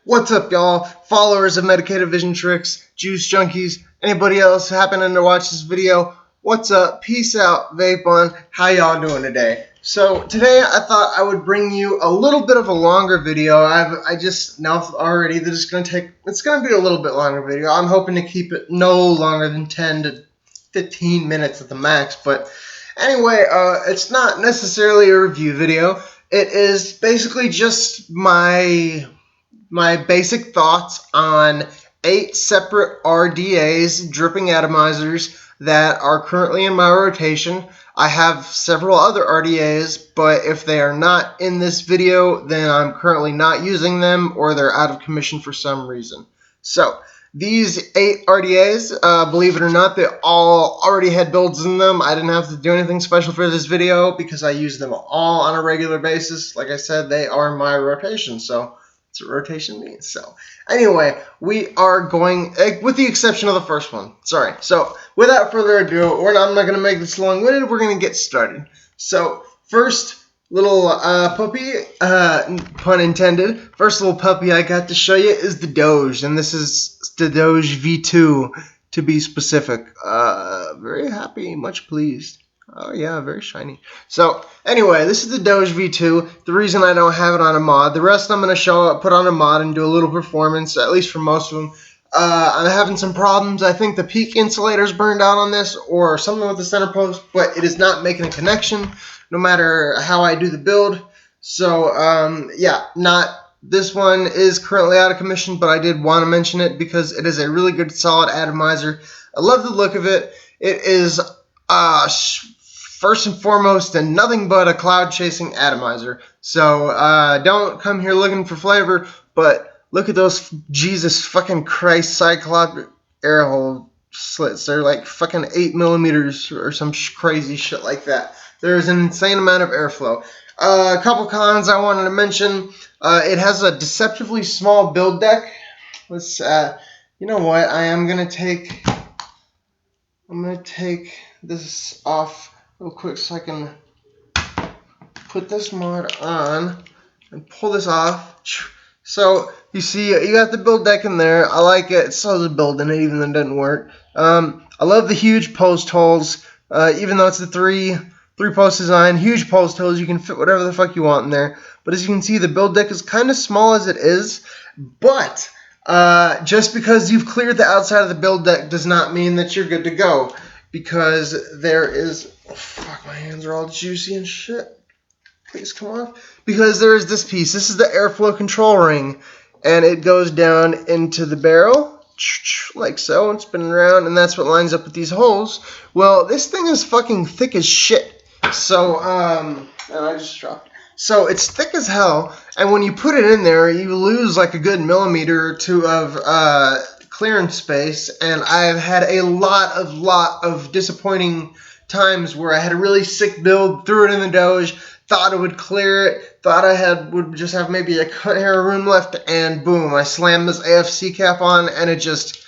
What's up, y'all? Followers of Medicated Vision Tricks, juice junkies, anybody else happening to watch this video? What's up? Peace out, Vape on. How y'all doing today? So today I thought I would bring you a little bit of a longer video. I just now already that it's gonna be a little bit longer video. I'm hoping to keep it no longer than 10 to 15 minutes at the max. But anyway, it's not necessarily a review video. It is basically just my basic thoughts on 8 separate RDAs, dripping atomizers, that are currently in my rotation. I have several other RDAs, but if they are not in this video, then I'm currently not using them or they're out of commission for some reason. So these 8 RDAs, believe it or not, they all already had builds in them. I didn't have to do anything special for this video because I use them all on a regular basis. Like I said, they are my rotation, so that's what rotation means. So anyway, we are going, with the exception of the first one. Sorry. So without further ado, I'm not going to make this long-winded. We're going to get started. So first little puppy, pun intended, first little puppy I got to show you is the Doge. And this is the Doge V2 to be specific. Very happy, much pleased. Oh yeah, very shiny. So anyway, this is the Doge V2. The reason I don't have it on a mod. The rest I'm going to put on a mod and do a little performance, at least for most of them. I'm having some problems. I think the peak insulator's burned out on this or something with the center post, but it is not making a connection no matter how I do the build. So yeah, this one is currently out of commission, but I did want to mention it because it is a really good solid atomizer. I love the look of it. It is first and foremost, and nothing but a cloud-chasing atomizer. So don't come here looking for flavor, but look at those Jesus fucking Christ cyclops air hole slits. They're like fucking 8 millimeters or some crazy shit like that. There's an insane amount of airflow. A couple cons I wanted to mention. It has a deceptively small build deck. Let's, you know what? I'm gonna take this off real quick so I can put this mod on and pull this off. So you see you got the build deck in there. I like it. It still has a build in it even though it doesn't work. I love the huge post holes. Even though it's a three post design, huge post holes, you can fit whatever the fuck you want in there. But as you can see, the build deck is kind of small as it is, but just because you've cleared the outside of the build deck does not mean that you're good to go. Because there is, oh fuck, my hands are all juicy and shit. Please come off. Because there is this piece. This is the airflow control ring, and it goes down into the barrel like so and spinning around, and that's what lines up with these holes. Well, this thing is fucking thick as shit. So and I just dropped. So it's thick as hell, and when you put it in there, you lose like a good millimeter or two of clearance space, and I've had a lot of disappointing times where I had a really sick build, threw it in the Doge, thought it would clear it, thought would just have maybe a cut hair room left, and boom, I slammed this AFC cap on, and it just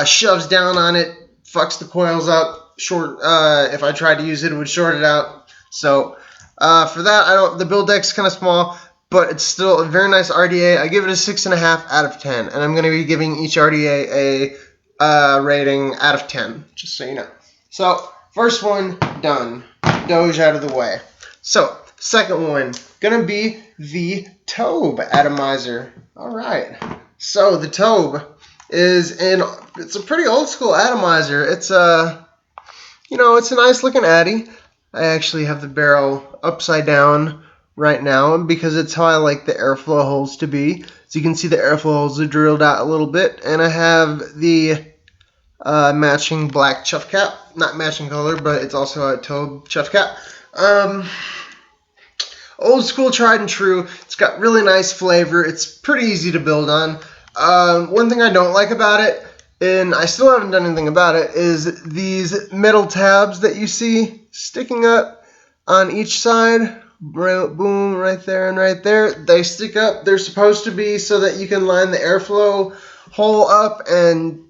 shoves down on it, fucks the coils up. If I tried to use it, it would short it out. So for that, the build deck's kind of small, but it's still a very nice RDA. I give it a 6.5 out of 10, and I'm going to be giving each RDA a rating out of 10, just so you know. So, first one done. Doge out of the way. So, second one, going to be the Tobe atomizer. Alright, so the Tobe it's a pretty old school atomizer. It's it's a nice looking Addy. I actually have the barrel upside down right now because it's how I like the airflow holes to be. So you can see the airflow holes are drilled out a little bit, and I have the matching black chuff cap, not matching color, but it's also a Tobe chuff cap. Old school, tried and true. It's got really nice flavor. It's pretty easy to build on. One thing I don't like about it, and I still haven't done anything about it, is these metal tabs that you see sticking up on each side. Boom, right there and right there. They stick up. They're supposed to be so that you can line the airflow hole up and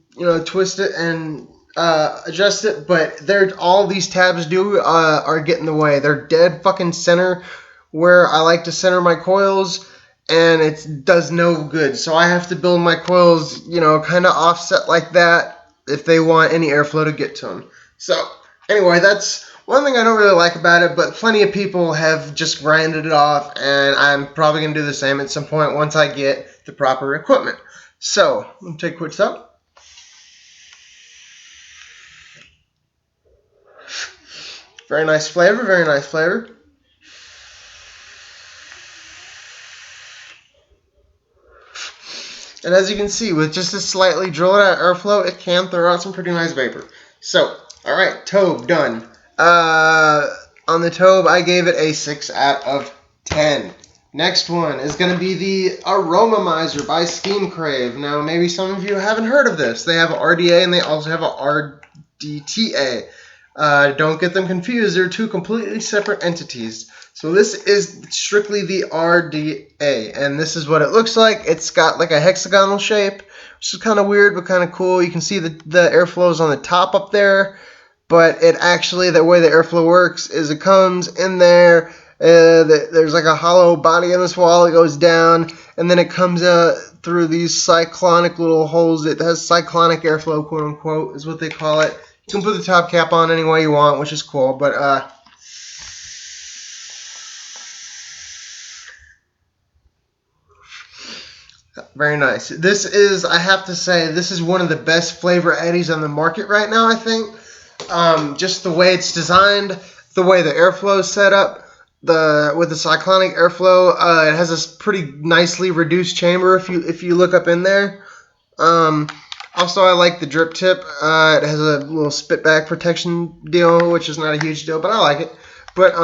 twist it and adjust it. But all these tabs are getting in the way. They're dead fucking center where I like to center my coils, and it does no good. So I have to build my coils, you know, kind of offset like that if they want any airflow to get to them. So anyway, that's one thing I don't really like about it, but plenty of people have just grinded it off, and I'm probably going to do the same at some point once I get the proper equipment. So let me take a quick step. Very nice flavor, very nice flavor. And as you can see, with just a slightly drilled out airflow, it can throw out some pretty nice vapor. So, alright, Tobe, done. On the Tobe, I gave it a 6 out of 10. Next one is going to be the Atomizers by Scheme Crave. Now, maybe some of you haven't heard of this. They have an RDA and they also have an RDTA. Don't get them confused. They're two completely separate entities. So this is strictly the RDA, and this is what it looks like. It's got like a hexagonal shape, which is kind of weird but kind of cool. You can see the airflow is on the top up there, but it actually, the way the airflow works is it comes in there. There's like a hollow body in this wall. It goes down, and then it comes out through these cyclonic little holes. It has cyclonic airflow, quote unquote, is what they call it. You can put the top cap on any way you want, which is cool, but very nice. This is, I have to say, this is one of the best flavor Attys on the market right now, I think. Just the way it's designed, the way the airflow is set up, with the cyclonic airflow, it has this pretty nicely reduced chamber if you look up in there. Also, I like the drip tip. It has a little spitback protection deal, which is not a huge deal, but I like it. But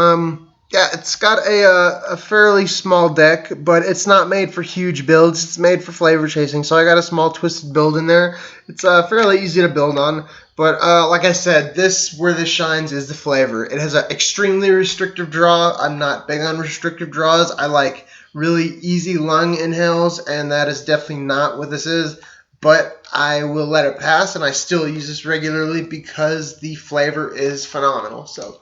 yeah, it's got a fairly small deck, but it's not made for huge builds. It's made for flavor chasing, so I got a small twisted build in there. It's fairly easy to build on, but like I said, where this shines is the flavor. It has an extremely restrictive draw. I'm not big on restrictive draws. I like really easy lung inhales, and that is definitely not what this is. But I will let it pass, and I still use this regularly because the flavor is phenomenal. So.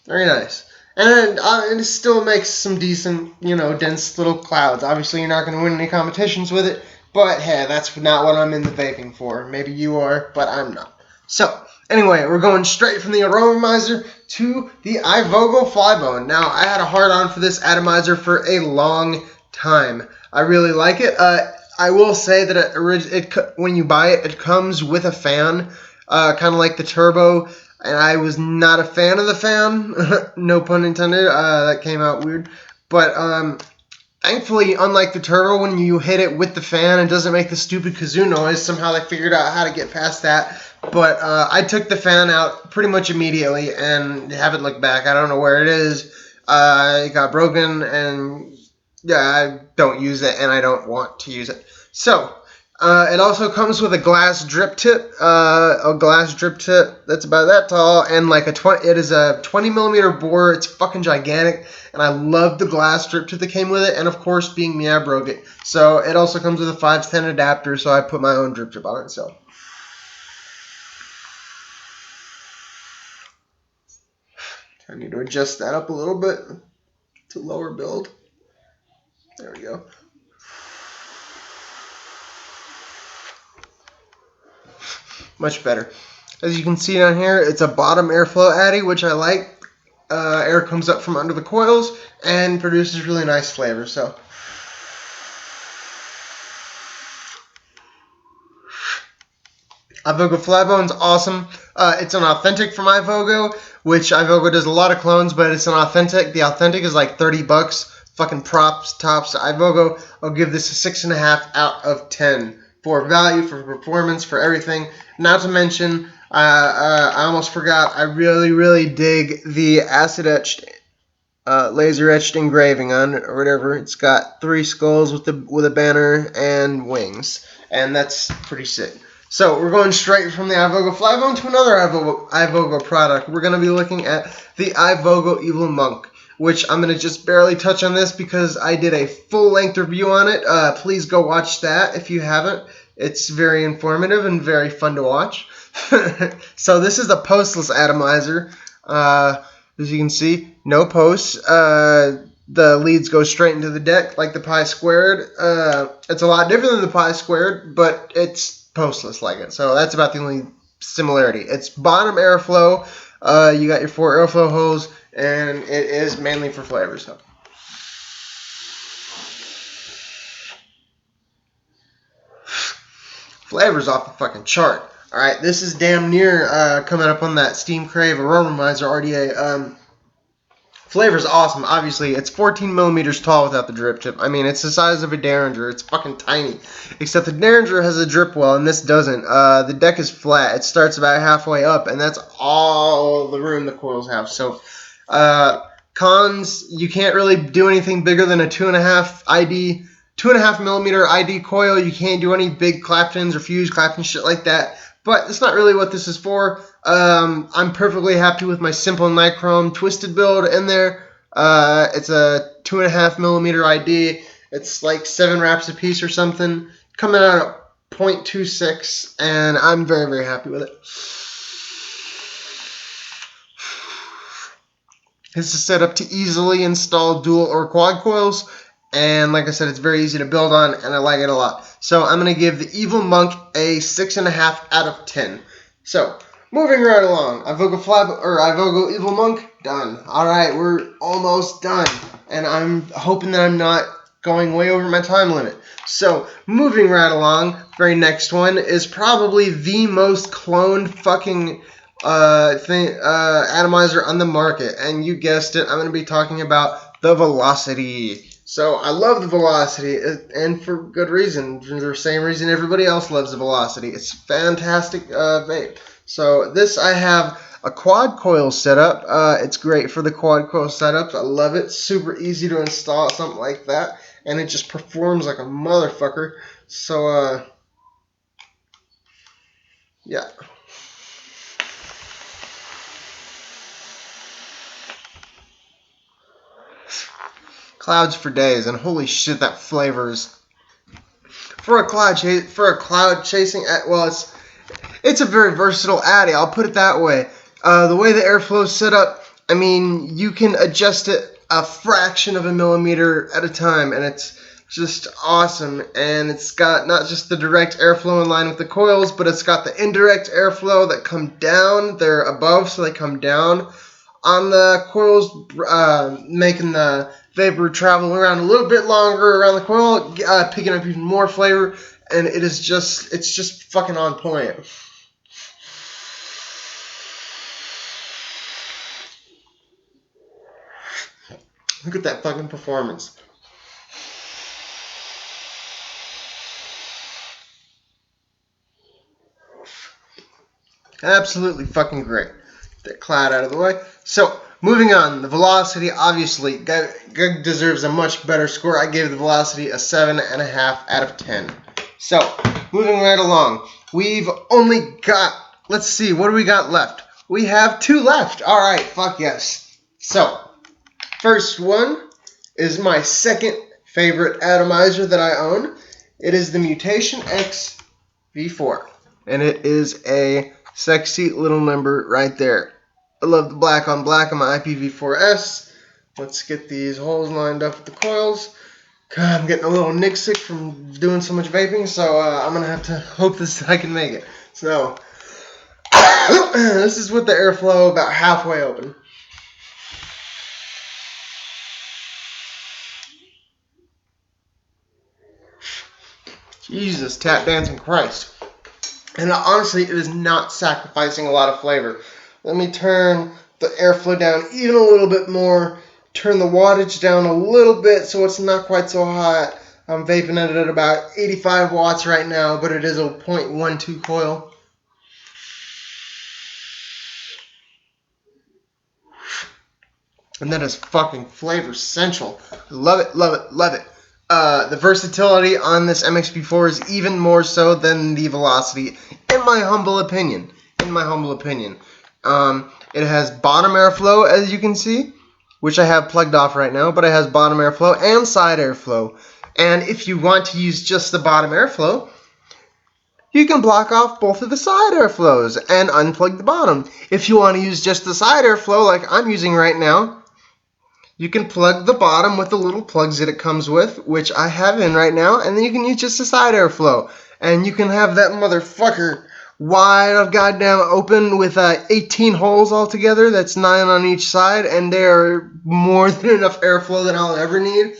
Very nice. And it still makes some decent, you know, dense little clouds. Obviously, you're not going to win any competitions with it, but hey, that's not what I'm in the vaping for. Maybe you are, but I'm not. So, anyway, we're going straight from the Aromizer to the iVogo Flybone. Now, I had a hard-on for this atomizer for a long time. I really like it. I will say that when you buy it, it comes with a fan, kind of like the Turbo. And I was not a fan of the fan, no pun intended, that came out weird. But thankfully, unlike the Turbo, when you hit it with the fan, it doesn't make the stupid kazoo noise. Somehow they figured out how to get past that. But I took the fan out pretty much immediately and haven't looked back. I don't know where it is. It got broken, and yeah, I don't use it, and I don't want to use it. So. It also comes with a glass drip tip, that's about that tall, and like it is a 20 millimeter bore. It's fucking gigantic, and I love the glass drip tip that came with it. And of course, being me, I broke it. So it also comes with a 510 adapter, so I put my own drip tip on it. So I need to adjust that up a little bit to lower build. There we go. Much better. As you can see down here, it's a bottom airflow Atty, which I like. Air comes up from under the coils and produces really nice flavor. So, iVogo Flybone's awesome. It's an authentic from iVogo, which iVogo does a lot of clones, but it's an authentic. The authentic is like $30. Fucking props, tops to iVogo. I'll give this a 6.5 out of 10. For value, for performance, for everything. Not to mention, I almost forgot, I really, really dig the acid etched, laser etched engraving on it, or whatever. It's got 3 skulls with a banner and wings, and that's pretty sick. So we're going straight from the iVogo Flybone to another iVogo product. We're going to be looking at the iVogo Evil Monk, which I'm going to just barely touch on this because I did a full-length review on it. Please go watch that if you haven't. It's very informative and very fun to watch. So this is the postless atomizer. As you can see, no posts. The leads go straight into the deck like the Pi Squared. It's a lot different than the Pi Squared, but it's postless like it. So that's about the only similarity. It's bottom airflow. You got your 4 airflow holes, and it is mainly for flavor stuff. Flavor's off the fucking chart. Alright, this is damn near coming up on that Steam Crave Aromizer RDA. Flavor's awesome. Obviously, it's 14 millimeters tall without the drip tip. I mean, it's the size of a Derringer. It's fucking tiny. Except the Derringer has a drip well, and this doesn't. The deck is flat. It starts about halfway up, and that's all the room the coils have. So, cons, you can't really do anything bigger than a 2.5 millimeter ID coil. You can't do any big Claptons or fuse Clapton shit like that. But that's not really what this is for. I'm perfectly happy with my simple nichrome twisted build in there. It's a 2.5 millimeter ID. It's like 7 wraps a piece or something. Coming out at 0.26, and I'm very, very happy with it. This is set up to easily install dual or quad coils. And like I said, it's very easy to build on, and I like it a lot. So I'm going to give the Evil Monk a 6.5 out of 10. So, moving right along. Ivogo Evil Monk, done. Alright, we're almost done. And I'm hoping that I'm not going way over my time limit. So, moving right along, very next one is probably the most cloned fucking atomizer on the market. And you guessed it, I'm going to be talking about the Velocity. So I love the Velocity, and for good reason. For the same reason everybody else loves the Velocity. It's fantastic vape. So this, I have a quad coil setup. It's great for the quad coil setups. I love it. Super easy to install something like that, and it just performs like a motherfucker. So yeah. Clouds for days, and holy shit, that flavors. For a cloud chasing, well, it's a very versatile Addy. I'll put it that way. The way the airflow is set up, I mean, you can adjust it a fraction of a millimeter at a time, and it's just awesome. And it's got not just the direct airflow in line with the coils, but it's got the indirect airflow that come down. They're above, so they come down on the coils, making the vapor travel around a little bit longer around the coil, picking up even more flavor, and it's just fucking on point. Look at that fucking performance. Absolutely fucking great. Get that cloud out of the way. So, moving on, the Velocity obviously deserves a much better score. I gave the Velocity a 7.5 out of 10. So, moving right along, we've only got, let's see, what do we got left? We have 2 left. Alright, fuck yes. So, first one is my second favorite atomizer that I own. It is the Mutation X V4. And it is a sexy little number right there. I love the black on black on my IPv4S. Let's get these holes lined up with the coils. God, I'm getting a little nick sick from doing so much vaping, so I'm going to have to hope I can make it. So, this is with the airflow about halfway open. Jesus, tap dancing Christ. And honestly, it is not sacrificing a lot of flavor. Let me turn the airflow down even a little bit more. Turn the wattage down a little bit so it's not quite so hot. I'm vaping it at about 85 watts right now, but it is a 0.12 coil. And that is fucking flavor central. Love it, love it, love it. The versatility on this MXP4 is even more so than the Velocity, in my humble opinion. It has bottom airflow, as you can see, which I have plugged off right now, but it has bottom airflow and side airflow. And if you want to use just the bottom airflow, you can block off both of the side airflows and unplug the bottom. If you want to use just the side airflow like I'm using right now, you can plug the bottom with the little plugs that it comes with, which I have in right now, and then you can use just the side airflow. And you can have that motherfucker wide goddamn open with 18 holes altogether. That's 9 on each side, and they are more than enough airflow that I'll ever need.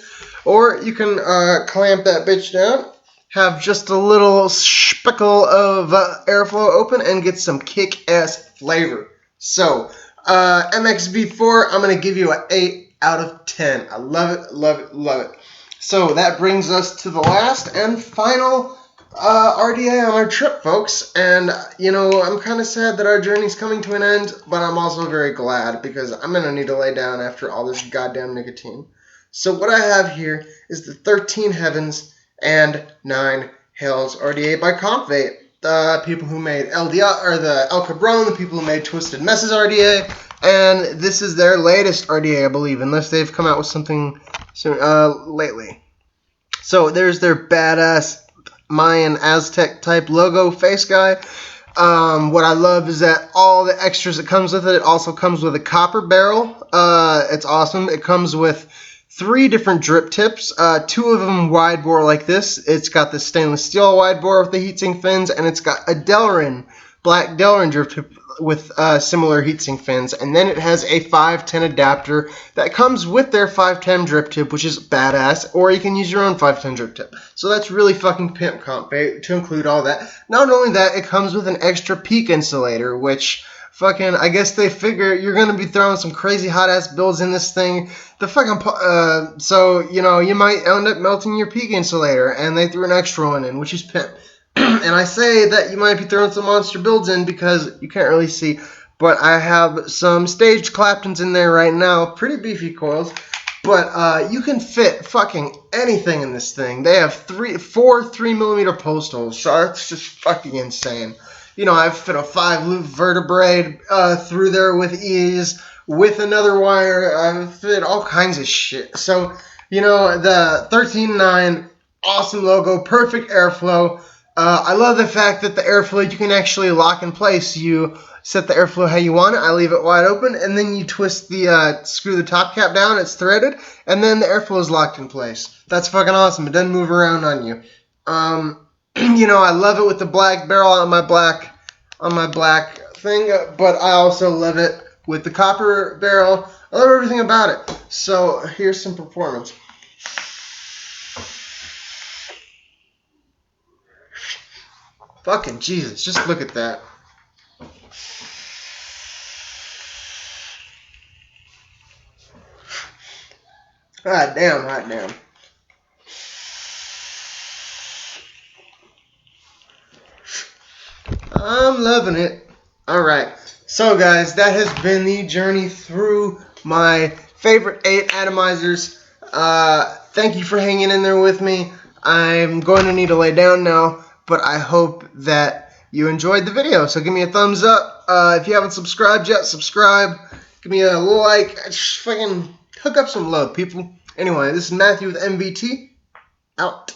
Or you can clamp that bitch down, have just a little speckle of airflow open, and get some kick-ass flavor. So, MXB4, I'm going to give you an 8 out of 10. I love it, love it, love it. So that brings us to the last and final RDA on our trip, folks. And, you know, I'm kind of sad that our journey's coming to an end, but I'm also very glad because I'm going to need to lay down after all this goddamn nicotine. So what I have here is the 13 Heavens and 9 Hells RDA by Vape. The people who made LDR, or the El Cabron, the people who made Twisted Messes RDA, and this is their latest RDA, I believe, unless they've come out with something lately. So there's their badass Mayan Aztec type logo face guy. What I love is that all the extras that comes with it, it also comes with a copper barrel. It's awesome. It comes with 3 different drip tips, 2 of them wide bore like this. It's got the stainless steel wide bore with the heatsink fins, and it's got a Delrin, black Delrin drip tip with similar heatsink fins. And then it has a 510 adapter that comes with their 510 drip tip, which is badass, or you can use your own 510 drip tip. So that's really fucking pimp comp to include all that. Not only that, it comes with an extra peak insulator, which fucking, I guess they figure you're going to be throwing some crazy hot-ass builds in this thing. The fucking, so, you know, you might end up melting your peak insulator, and they threw an extra one in, which is pimp. And I say that you might be throwing some monster builds in because you can't really see, but I have some staged Claptons in there right now, pretty beefy coils, but you can fit fucking anything in this thing. They have 4 3mm post holes, so that's just fucking insane. You know, I've fit a 5-loop vertebrae through there with ease, with another wire. I've fit all kinds of shit. So, you know, the 13.9, awesome logo, perfect airflow. I love the fact that the airflow, you can actually lock in place. You set the airflow how you want it. I leave it wide open, and then you twist the, screw the top cap down. It's threaded, and then the airflow is locked in place. That's fucking awesome. It doesn't move around on you. You know, I love it with the black barrel on my black thing, but I also love it with the copper barrel. I love everything about it. So here's some performance. Fucking Jesus, just look at that. Hot damn, hot damn. I'm loving it. Alright, so guys, that has been the journey through my favorite 8 atomizers. Thank you for hanging in there with me. I'm going to need to lay down now, but I hope that you enjoyed the video. So give me a thumbs up. If you haven't subscribed yet, subscribe. Give me a like. Just fucking hook up some love, people. Anyway, this is Matthew with MVT. Out.